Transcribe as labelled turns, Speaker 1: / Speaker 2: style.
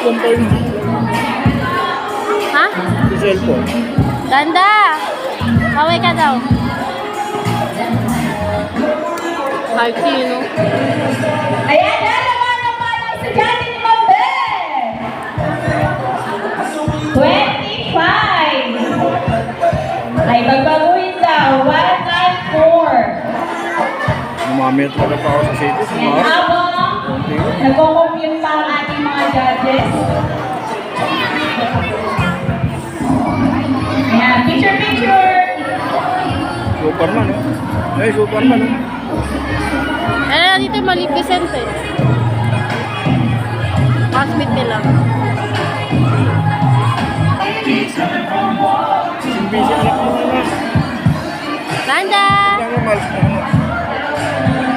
Speaker 1: cellphone pa yun.
Speaker 2: Ha?
Speaker 1: Sa cellphone.
Speaker 2: Ganda! Kaway ka daw. Hearty, no?
Speaker 3: Ayan na naman ang mga estudyante ni Mambe! 25! Ay, magbaguhin daw. 194.
Speaker 1: Mamaya talaga pa ako sa city.
Speaker 3: Ayan, habang nagko-compute pa ang ating mga judges. Ayan, picture, picture!
Speaker 1: Superman, oh. Ay, Superman, oh.
Speaker 2: Ano dito, Maleficent eh. Classmate nila.
Speaker 1: Simbisi anak mo na.
Speaker 2: Ganda!
Speaker 1: Kaya nga, malas na.